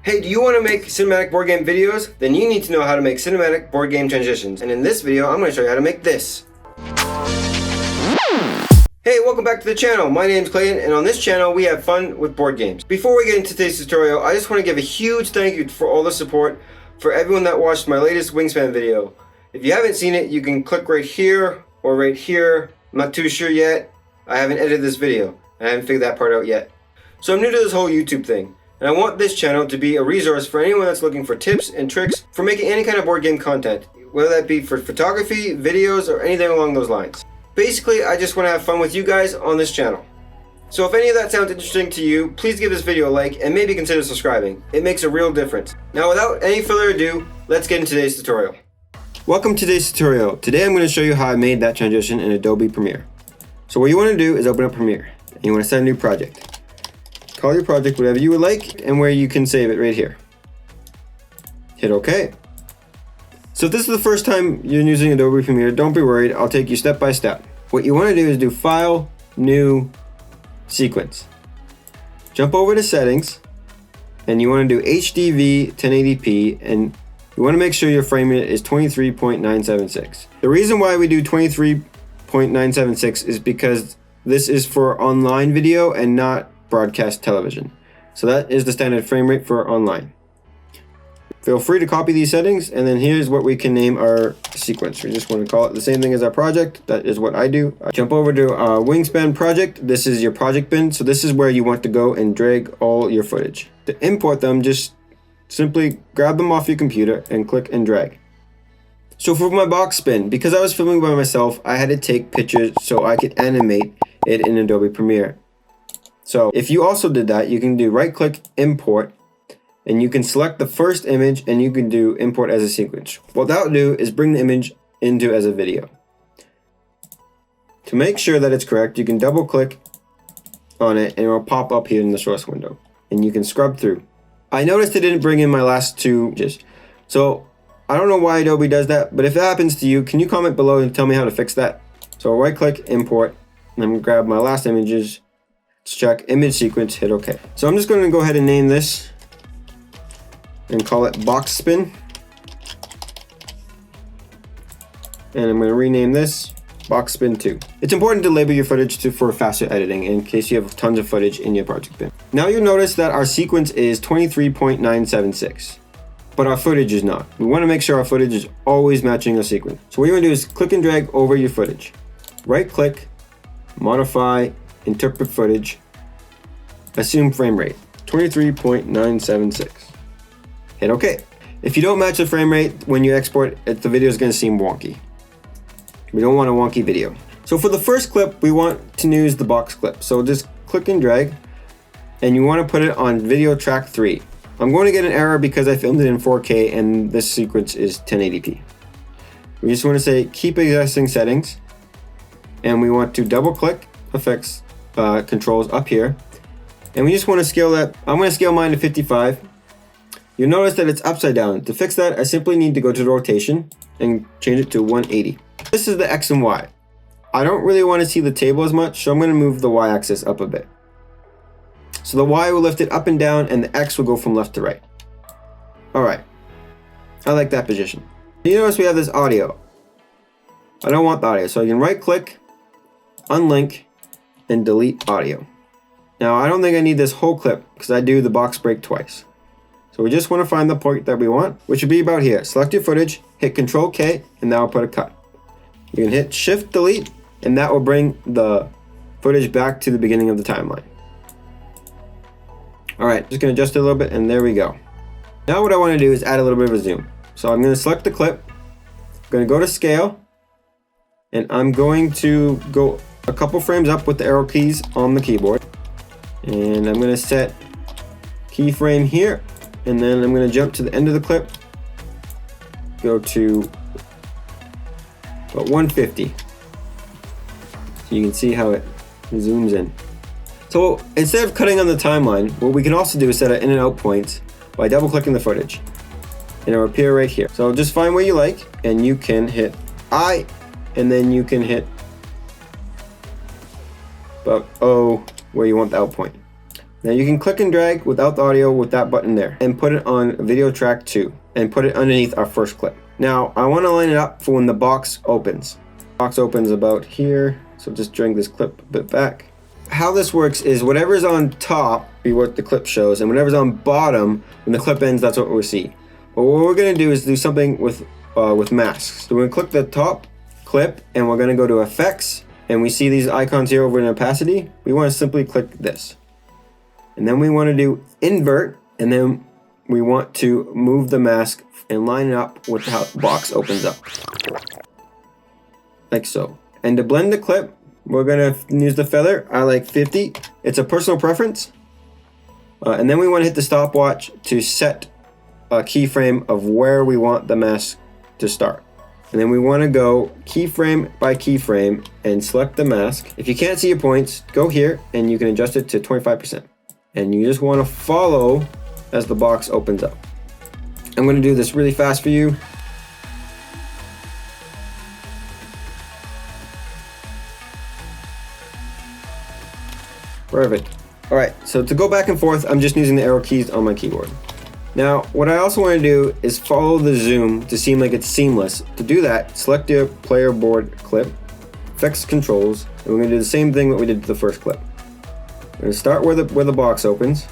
Hey, do you want to make cinematic board game videos? Then you need to know how to make cinematic board game transitions. And in this video, I'm going to show you how to make this. Hey, welcome back to the channel. My name is Clayton, and on this channel, we have fun with board games. Before we get into today's tutorial, I just want to give a huge thank you for all the support for everyone that watched my latest Wingspan video. If you haven't seen it, you can click right here or right here. I'm not too sure yet. I haven't edited this video. I haven't figured that part out yet. So I'm new to this whole YouTube thing. And I want this channel to be a resource for anyone that's looking for tips and tricks for making any kind of board game content, whether that be for photography, videos, or anything along those lines. Basically, I just want to have fun with you guys on this channel. So if any of that sounds interesting to you, please give this video a like and maybe consider subscribing. It makes a real difference. Now without any further ado, let's get into today's tutorial. Welcome to today's tutorial. Today I'm going to show you how I made that transition in Adobe Premiere. So what you want to do is open up Premiere and you want to set a new project. Call your project whatever you would like and where you can save it right here. Hit OK. So if this is the first time you're using Adobe Premiere, don't be worried, I'll take you step by step. What you want to do is do File, New, Sequence. Jump over to Settings and you want to do HDV 1080p and you want to make sure your frame rate is 23.976. The reason why we do 23.976 is because this is for online video and not broadcast television. So that is the standard frame rate for online. Feel free to copy these settings, and then here's what we can name our sequence. We just want to call it the same thing as our project. That is what I do. I jump over to our Wingspan project. This is your project bin. So this is where you want to go and drag all your footage. To import them, just simply grab them off your computer and click and drag. So for my box spin, because I was filming by myself, I had to take pictures so I could animate it in Adobe Premiere. So if you also did that, you can do right click, import, and you can select the first image and you can do import as a sequence. What that will do is bring the image into as a video. To make sure that it's correct, you can double click on it and it will pop up here in the source window and you can scrub through. I noticed it didn't bring in my last two images. So I don't know why Adobe does that, but if that happens to you, can you comment below and tell me how to fix that? So right click, import, and I'm gonna grab my last images. Let's check image sequence, hit OK. So I'm just going to go ahead and name this and call it box spin. And I'm going to rename this box spin 2. It's important to label your footage for faster editing in case you have tons of footage in your project bin. Now you'll notice that our sequence is 23.976, but our footage is not. We want to make sure our footage is always matching our sequence. So what you're going to do is click and drag over your footage. Right click, modify, interpret footage, assume frame rate, 23.976. Hit OK. If you don't match the frame rate when you export it, the video is going to seem wonky. We don't want a wonky video. So for the first clip, we want to use the box clip. So just click and drag, and you want to put it on video track 3. I'm going to get an error because I filmed it in 4K and this sequence is 1080p. We just want to say keep existing settings, and we want to double click effects controls up here, and we just want to scale that. I'm going to scale mine to 55. You'll notice that it's upside down. To fix that, I simply need to go to the rotation and change it to 180. This is the X and Y. I don't really want to see the table as much, so I'm going to move the Y axis up a bit. So the Y will lift it up and down, and the X will go from left to right. Alright, I like that position. You notice we have this audio. I don't want the audio, so I can right click, unlink, and delete audio. Now I don't think I need this whole clip because I do the box break twice. So we just want to find the point that we want, which would be about here. Select your footage, hit Control K, and that will put a cut. You can hit Shift Delete, and that will bring the footage back to the beginning of the timeline. Alright, just going to adjust it a little bit, and there we go. Now what I want to do is add a little bit of a zoom. So I'm going to select the clip, I'm going to go to Scale, and I'm going to go a couple frames up with the arrow keys on the keyboard, and I'm going to set keyframe here, and then I'm going to jump to the end of the clip, go to about 150, so you can see how it zooms in. So instead of cutting on the timeline, what we can also do is set our in and out points by double clicking the footage, and it will appear right here. So just find where you like, and you can hit I, and then you can hit about O where you want the out point. Now you can click and drag without the audio with that button there and put it on video track 2 and put it underneath our first clip. Now I want to line it up for when the box opens. The box opens about here, so just drag this clip a bit back. How this works is whatever's on top be what the clip shows, and whatever's on bottom, when the clip ends, that's what we'll see. But what we're going to do is do something with masks. So we're going to click the top clip and we're going to go to effects, and we see these icons here over in opacity. We want to simply click this. And then we want to do invert, and then we want to move the mask and line it up with how the box opens up. Like so. And to blend the clip, we're going to use the feather. I like 50. It's a personal preference. And then we want to hit the stopwatch to set a keyframe of where we want the mask to start. And then we want to go keyframe by keyframe and select the mask. If you can't see your points, go here and you can adjust it to 25%. And you just want to follow as the box opens up. I'm going to do this really fast for you. Perfect. All right, so to go back and forth, I'm just using the arrow keys on my keyboard. Now, what I also want to do is follow the zoom to seem like it's seamless. To do that, select your player board clip, effects controls, and we're going to do the same thing that we did to the first clip. We're going to start where the box opens,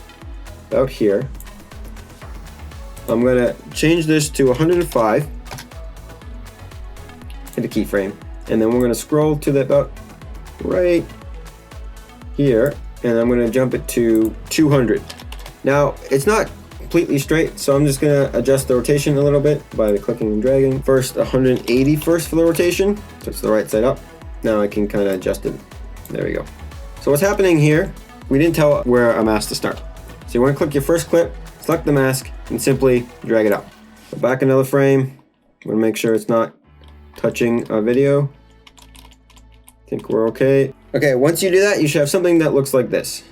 about here. I'm going to change this to 105, hit a keyframe, and then we're going to scroll to the about right here, and I'm going to jump it to 200. Now, it's not completely straight, so I'm just going to adjust the rotation a little bit by clicking and dragging. First 180 first for the rotation, so it's the right side up. Now I can kind of adjust it. There we go. So what's happening here, we didn't tell where a mask to start. So you want to click your first clip, select the mask, and simply drag it up. Go back another frame. I'm going to make sure it's not touching a video. I think we're okay. Okay, once you do that, you should have something that looks like this.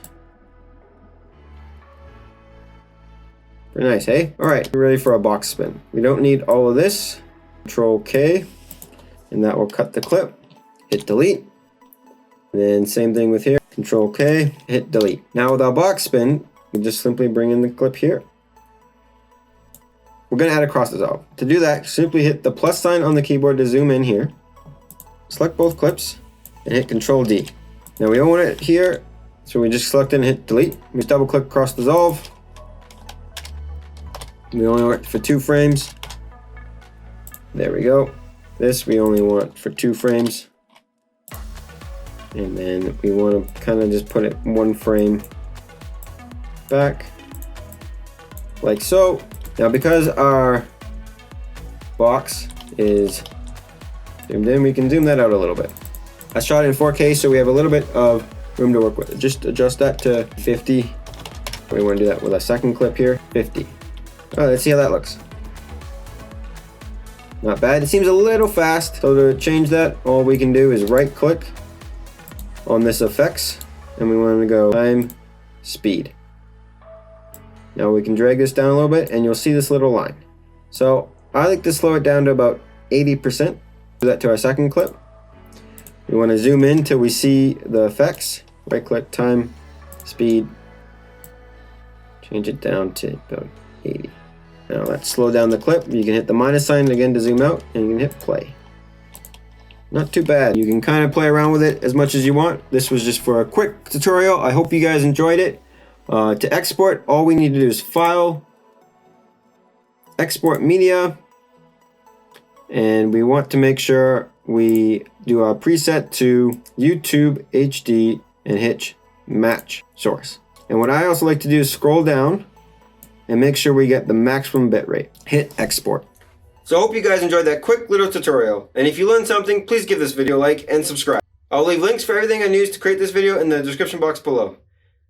Pretty nice, hey? All right, we're ready for a box spin. We don't need all of this. Control K, and that will cut the clip. Hit delete. And then same thing with here. Control K, hit delete. Now with our box spin, we just simply bring in the clip here. We're gonna add a cross dissolve. To do that, simply hit the plus sign on the keyboard to zoom in here. Select both clips and hit Control D. Now we don't want it here, so we just select it and hit delete. We just double click cross dissolve. We only want it for 2 frames. There we go. This we only want for 2 frames. And then we want to kind of just put it 1 frame back, like so. Now because our box is zoomed in, we can zoom that out a little bit. I shot it in 4K, so we have a little bit of room to work with. Just adjust that to 50. We want to do that with a second clip here, 50. All right, let's see how that looks. Not bad. It seems a little fast. So to change that, all we can do is right click on this effects, and we want to go time, speed. Now we can drag this down a little bit and you'll see this little line. So I like to slow it down to about 80%. Do that to our second clip. We want to zoom in till we see the effects. Right click, time, speed. Change it down to about 80. Now let's slow down the clip. You can hit the minus sign again to zoom out, and you can hit play. Not too bad. You can kind of play around with it as much as you want. This was just for a quick tutorial. I hope you guys enjoyed it. To export, all we need to do is File, Export Media, and we want to make sure we do our preset to YouTube HD and hit Match Source. And what I also like to do is scroll down and make sure we get the maximum bitrate. Hit Export. So I hope you guys enjoyed that quick little tutorial. And if you learned something, please give this video a like and subscribe. I'll leave links for everything I used to create this video in the description box below.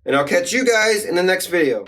And I'll catch you guys in the next video.